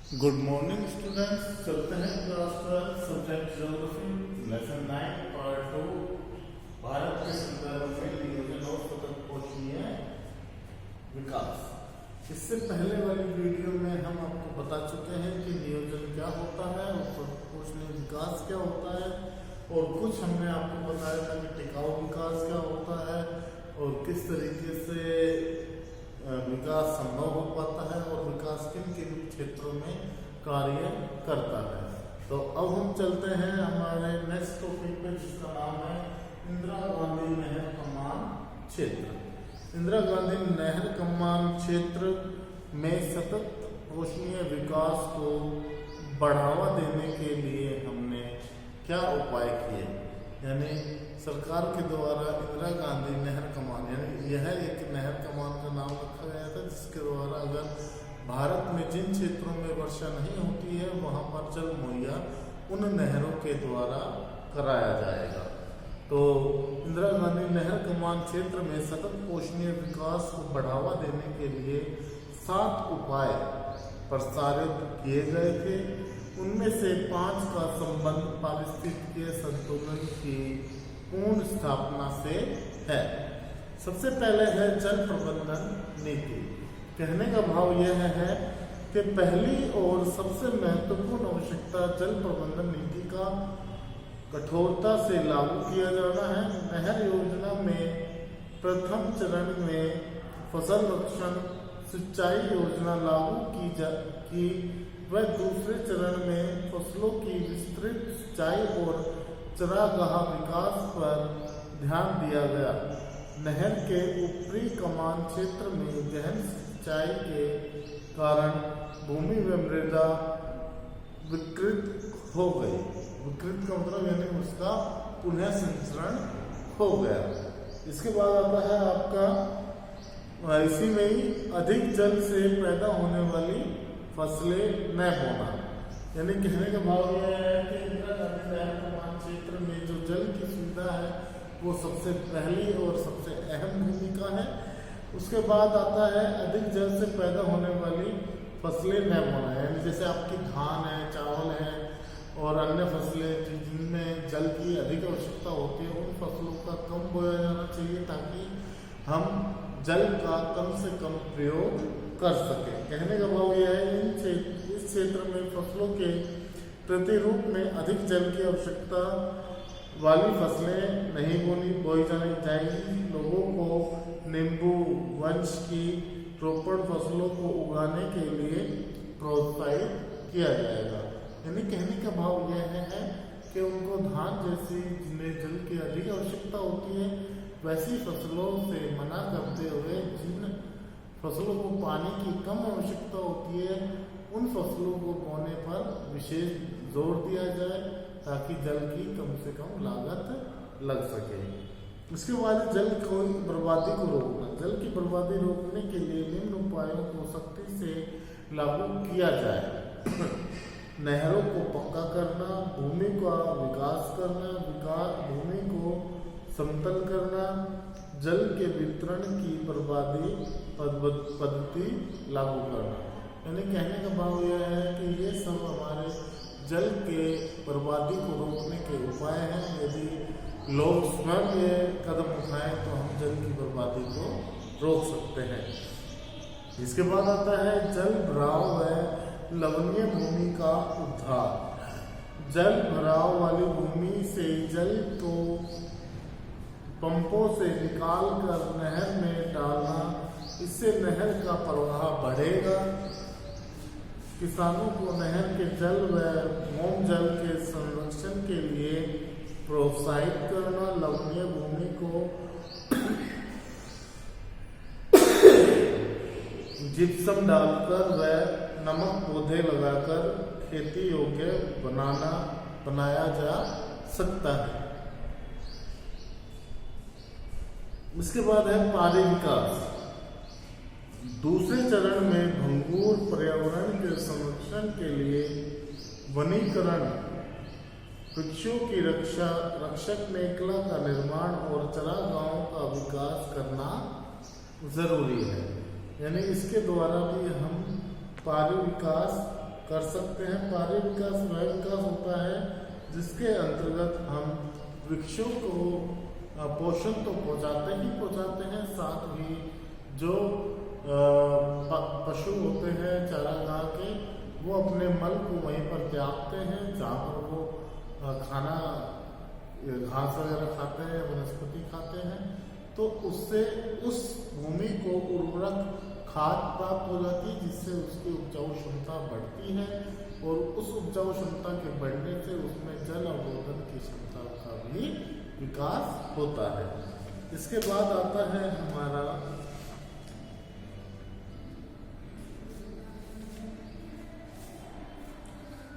Good morning students. चलते हैं class 12 subject geography lesson 9 part 2 Bharat के संदर्भ में नियोजन और सतत पोषणीय विकास। इससे पहले वाली वीडियो में हम आपको बता चुके हैं कि नियोजन क्या होता है और सतत पोषणीय विकास क्या होता है, और कुछ हमने आपको बताया था कि टिकाऊ विकास क्या होता है और किस तरीके से विकास संभव हो पाता है और विकास किन किन क्षेत्रों में कार्य करता है। तो अब हम चलते हैं हमारे नेक्स्ट टॉपिक पे, जिसका नाम है इंदिरा गांधी नहर कमान क्षेत्र। इंदिरा गांधी नहर कमान क्षेत्र में सतत पोषणीय विकास को बढ़ावा देने के लिए हमने क्या उपाय किए, यानी सरकार के द्वारा इंदिरा गांधी नहर कमान, यानी यह एक नहर कमान का नाम रखा गया था, जिसके द्वारा अगर भारत में जिन क्षेत्रों में वर्षा नहीं होती है वहां पर जल मुहैया उन नहरों के द्वारा कराया जाएगा। तो इंदिरा गांधी नहर कमान क्षेत्र में सतत पोषणीय विकास को बढ़ावा देने के लिए 7 उपाय प्रस्तावित किए गए थे। उनमें से 5 का संबंध पारिस्थितिकीय संतुलन की पूर्ण स्थापना से है। सबसे पहले है जल प्रबंधन नीति। कहने का भाव यह है कि पहली और सबसे महत्वपूर्ण आवश्यकता जल प्रबंधन नीति का कठोरता से लागू किया जाना है। नहर योजना में प्रथम चरण में फसल रक्षण सिंचाई योजना लागू की वह दूसरे चरण में फसलों की विस्तृत सिंचाई और चरागाह विकास पर ध्यान दिया गया। नहर के ऊपरी कमान क्षेत्र में गहन सिंचाई के कारण भूमि व मृदा विकृत हो गई। विकृत का मतलब यानी उसका पुनः संचरण हो गया। इसके बाद आता है आपका इसी में ही अधिक जल से पैदा होने वाली फसलें न बोना। यानी कहने का भाव यह है कि इंदिरा गांधी नहर कमान क्षेत्र में जो जल की सुविधा है वो सबसे पहली और सबसे अहम भूमिका है। उसके बाद आता है अधिक जल से पैदा होने वाली फसलें न बोना, यानी जैसे आपकी धान है, चावल है और अन्य फसलें जिनमें जल की अधिक आवश्यकता होती है, उन फसलों का कम बोया जाना चाहिए ताकि हम जल का कम से कम प्रयोग कर सके। कहने का भाव यह है इस क्षेत्र में फसलों के प्रतिरूप में अधिक जल की आवश्यकता वाली फसलें नहीं बोई जाएंगी। लोगों को नींबू वंश की रोपण फसलों को उगाने के लिए प्रोत्साहित किया जाएगा। यानी कहने का भाव यह है कि उनको धान जैसी जिन्हें जल की अधिक आवश्यकता होती है वैसी फसलों से मना करते हुए जिन फसलों को पानी की कम आवश्यकता होती है उन फसलों को बोने पर विशेष जोर दिया जाए ताकि जल की कम से कम लागत लग सके। इसके बाद जल की बर्बादी को रोकना। जल की बर्बादी रोकने के लिए निम्न उपायों को सख्ती से लागू किया जाए। नहरों को पक्का करना, भूमि का विकास करना, भूमि को समतल करना, जल के वितरण की बर्बादी पद्धति लागू करना। यानी कहने का भाव यह है कि ये सब हमारे जल के बर्बादी को रोकने के उपाय हैं। यदि लोग स्वयं ये कदम उठाएं तो हम जल की बर्बादी को रोक सकते हैं। इसके बाद आता है जल भराव व लवणीय भूमि का उद्धार। जल भराव वाली भूमि से जल को पंपों से निकाल कर नहर में डालना, इससे नहर का प्रवाह बढ़ेगा। किसानों को नहर के जल व मोम जल के संरक्षण के लिए प्रोत्साहित करना, लवणीय भूमि को जिप्सम डालकर व नमक पौधे लगाकर खेती योग्य बनाया जा सकता है। इसके बाद है पहाड़ी विकास। दूसरे चरण में भंगुर पर्यावरण के संरक्षण के लिए वनीकरण, वृक्षों की रक्षक मेखला का निर्माण और चरागाहों का विकास करना जरूरी है। यानी इसके द्वारा भी हम पहाड़ी विकास कर सकते हैं। पारी विकास वह विकास होता है जिसके अंतर्गत हम वृक्षों को पोषण तो पहुंचाते हैं, साथ ही जो पशु होते हैं चारागाह के, वो अपने मल को वहीं पर त्यागते हैं जहाँ पर वो खाना घास वगैरह खाते हैं, वनस्पति खाते हैं। तो उससे उस भूमि को उर्वरक खाद प्राप्त हो जाती है, जिससे उसकी उपजाऊ क्षमता बढ़ती है और उस उपजाऊ क्षमता के बढ़ने से उसमें जल अवरोधन की क्षमता का भी विकास होता है। इसके बाद आता है हमारा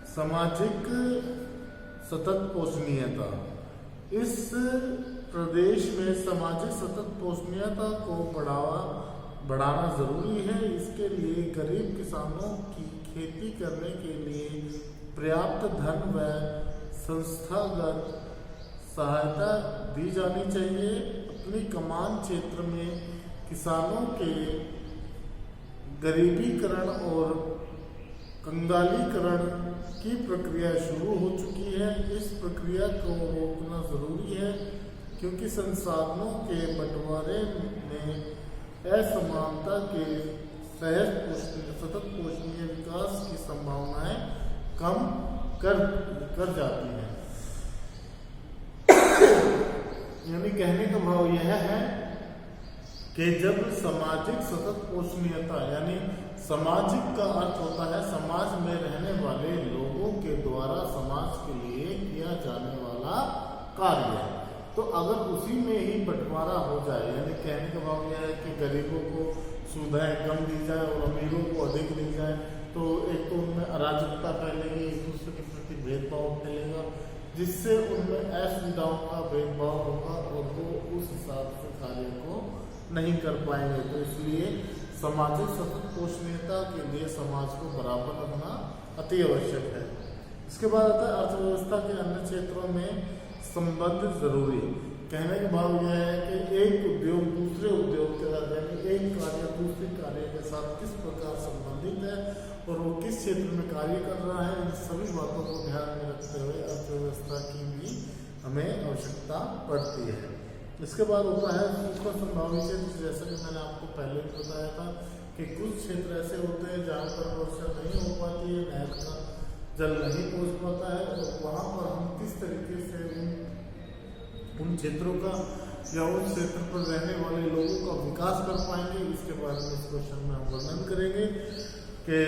सामाजिक सतत पोषणीयता। इस प्रदेश में सामाजिक सतत पोषणीयता को बढ़ाना जरूरी है। इसके लिए गरीब किसानों की खेती करने के लिए पर्याप्त धन व संस्थागत सहायता दी जानी चाहिए। अपनी कमान क्षेत्र में किसानों के गरीबीकरण और कंगालीकरण की प्रक्रिया शुरू हो चुकी है। इस प्रक्रिया को रोकना जरूरी है, क्योंकि संसाधनों के बंटवारे में असमानता के सतत पोषणीय विकास की संभावनाएं कम कर जाती हैं। यानी कहने का भाव यह है कि जब सामाजिक सतत पोषणीयता, यानी सामाजिक का अर्थ होता है समाज में रहने वाले लोगों के द्वारा समाज के लिए किया जाने वाला कार्य, तो अगर उसी में ही बंटवारा हो जाए, यानी कहने का भाव यह है कि गरीबों को सुविधाएं कम दी जाए और अमीरों को अधिक दी जाए, तो एक तो उनमें अराजकता फैलेगी, एक दूसरे के प्रति भेदभाव फैलेगा, जिससे उनमें असुविधाओं का भेदभाव होगा और वो उस हिसाब से कार्य को नहीं कर पाएंगे। तो इसलिए सामाजिक सतत पोषणीयता के लिए समाज को बराबर रखना अति आवश्यक है। इसके बाद आता है अर्थव्यवस्था के अन्य क्षेत्रों में संबंध जरूरी। कहने का भाव यह है कि एक उद्योग दूसरे उद्योग के साथ, यानी एक कार्य दूसरे कार्य के साथ किस प्रकार संबंधित है और वो किस क्षेत्र में कार्य कर रहा है, इन सभी बातों को ध्यान में रखते हुए अर्थव्यवस्था की भी हमें आवश्यकता पड़ती है। इसके बाद होता है सूखा संभावित क्षेत्र। जैसा कि मैंने आपको पहले भी बताया था कि कुछ क्षेत्र ऐसे होते हैं जहाँ पर वर्षा नहीं हो पाती है, नहर का जल नहीं पहुँच पाता है, और वहाँ पर हम किस तरीके से उन क्षेत्रों का या उस क्षेत्र पर रहने वाले लोगों का विकास कर पाएंगे, इसके बारे में इस क्वेश्चन में हम वर्णन करेंगे कि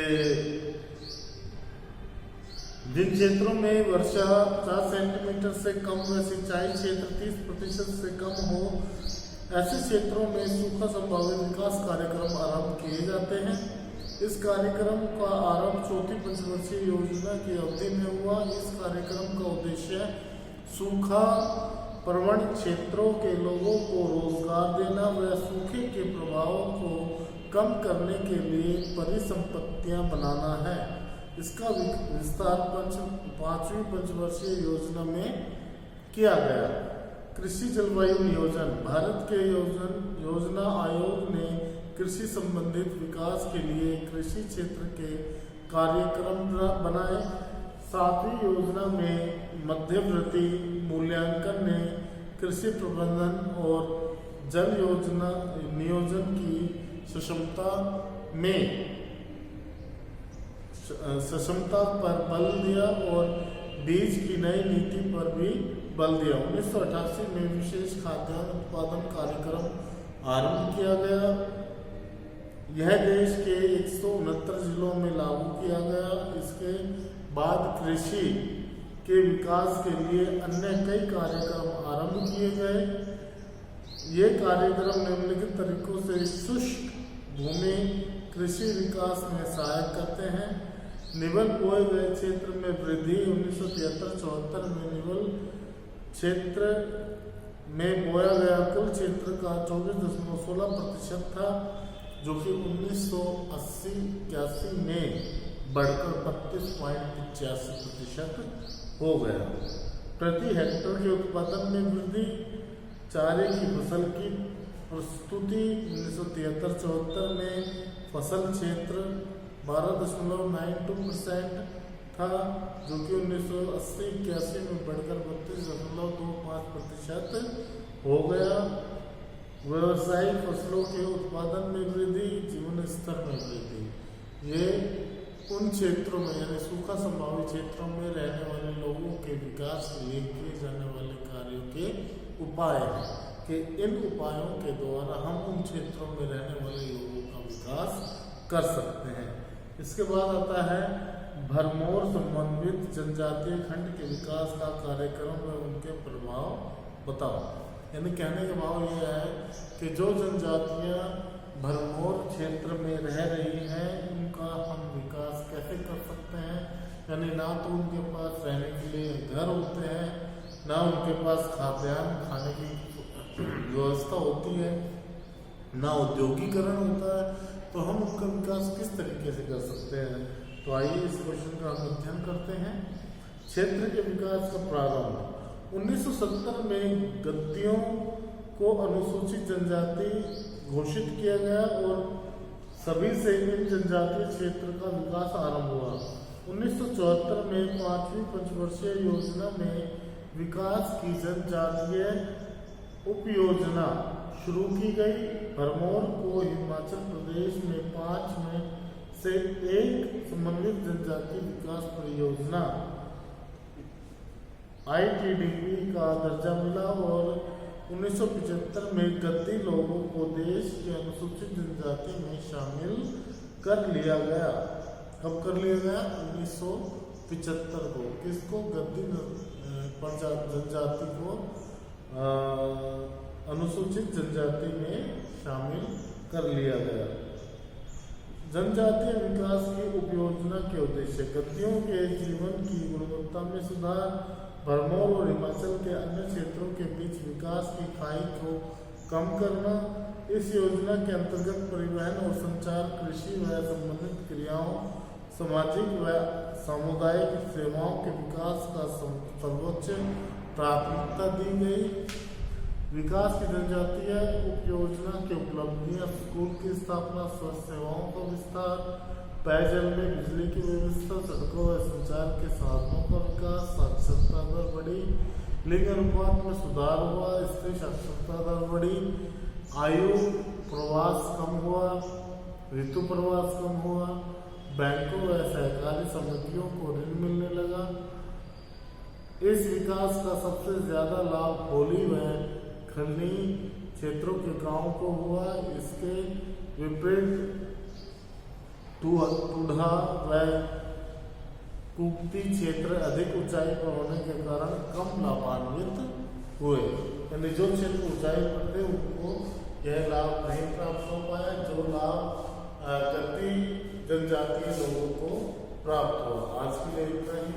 जिन क्षेत्रों में वर्षा 50 सेंटीमीटर से कम व सिंचाई क्षेत्र 30% से कम हो, ऐसे क्षेत्रों में सूखा संभावित विकास कार्यक्रम आरंभ किए जाते हैं। इस कार्यक्रम का आरंभ चौथी पंचवर्षीय योजना की अवधि में हुआ। इस कार्यक्रम का उद्देश्य सूखा प्रवण क्षेत्रों के लोगों को रोजगार देना व सूखे के प्रभावों को कम करने के लिए परिसंपत्तियां बनाना है। इसका विस्तार पांचवी पंचवर्षीय योजना में किया गया। कृषि जलवायु नियोजन। भारत के योजना आयोग ने कृषि संबंधित विकास के लिए कृषि क्षेत्र के कार्यक्रम बनाए। सातवीं योजना में मध्यवर्ती मूल्यांकन ने कृषि प्रबंधन और जल योजना नियोजन की सक्षमता पर बल दिया और बीज की नई नीति पर भी बल दिया। 1988 में विशेष खाद्यान्न उत्पादन कार्यक्रम आरंभ किया गया। यह देश के 169 जिलों में लागू किया गया। इसके बाद कृषि के विकास के लिए अन्य कई कार्यक्रम आरंभ किए गए। ये कार्यक्रम निम्नलिखित तरीकों से शुष्क भूमि कृषि विकास में सहायक करते हैं। निवल बोए गए क्षेत्र में वृद्धि। 1973-74 में निवल क्षेत्र में बोया गया कुल क्षेत्र का 24.16% था, जो कि 1980-81 में बढ़कर 32.85% हो गया। प्रति हेक्टेयर के उत्पादन में वृद्धि। चारे की फसल की प्रस्तुति। 1973-74 में फसल क्षेत्र 12.92% था, जो कि 1980-81 में बढ़कर 32.25% हो गया। व्यावसायिक फसलों के उत्पादन में वृद्धि, जीवन स्तर में वृद्धि, ये उन क्षेत्रों में यानी सूखा संभावित क्षेत्रों में रहने वाले लोगों के विकास के लिए किए जाने वाले कार्यों के उपाय हैं कि इन उपायों के द्वारा हम उन क्षेत्रों में रहने वाले लोगों का विकास कर सकते हैं। इसके बाद आता है भरमौर समन्वित जनजातीय खंड के विकास का कार्यक्रम में उनके प्रभाव बताओ। यानी कहने का भाव यह है कि जो जनजातियां भरमौर क्षेत्र में रह रही हैं उनका हम विकास कैसे कर सकते हैं। यानी ना तो उनके पास रहने के लिए घर होते हैं, ना उनके पास खाद्यान्न खाने की व्यवस्था होती है, ना औद्योगिकरण होता है, तो हम उनका विकास किस तरीके से कर सकते हैं। तो आइए इस क्वेश्चन का हम अध्ययन करते हैं। क्षेत्र के विकास का प्रारंभ 1970 में गद्दियों को अनुसूचित जनजाति घोषित किया गया और सभी से इन जनजातीय क्षेत्र का विकास आरंभ हुआ। 1974 में 5वीं पंचवर्षीय योजना में विकास की जनजातीय उपयोजना शुरू की गई। भरमौर को हिमाचल प्रदेश में 5 में से एक समन्वित जनजातीय विकास परियोजना ITDP का दर्जा मिला और 1975 में गद्दी लोगों को देश के अनुसूचित जनजाति में शामिल कर लिया गया। कब कर लिया गया? 1975 को। किसको? गद्दी जनजाति को अनुसूचित जनजाति में शामिल कर लिया गया। जनजातीय विकास की उपयोजना के उद्देश्य गद्दियों के जीवन की गुणवत्ता में सुधार, भरमौर और हिमाचल के अन्य क्षेत्रों के बीच विकास की खाई को कम करना। इस योजना के अंतर्गत परिवहन और संचार, कृषि व संबंधित क्रियाओं, सामाजिक व सामुदायिक सेवाओं के विकास का सर्वोच्च प्राथमिकता दी गई। विकास की जनजातीय उपयोजना की उपलब्धियां: स्कूल की स्थापना, स्वास्थ्य सेवाओं का विस्तार, पेयजल में बिजली की व्यवस्था, सड़कों व संचार के साधनों का विकास, साक्षरता दर बढ़ी, लिंग अनुपात में सुधार हुआ, स्त्री साक्षरता दर बढ़ी, आयु प्रवास कम हुआ, ऋतु प्रवास कम हुआ, बैंकों व सहकारी समितियों को ऋण मिलने लगा। इस विकास का सबसे ज्यादा लाभ होली व खंडी क्षेत्रों के गांवों को हुआ। इसके विपरीत टूढ़ा व कुप्ती क्षेत्र अधिक ऊंचाई पर होने के कारण कम लाभान्वित हुए। यानी जो क्षेत्र ऊंचाई पर थे उनको यह लाभ नहीं प्राप्त हो पाया जो लाभ गद्दी जनजातीय लोगों को प्राप्त हुआ। आज के लिए इतना ही।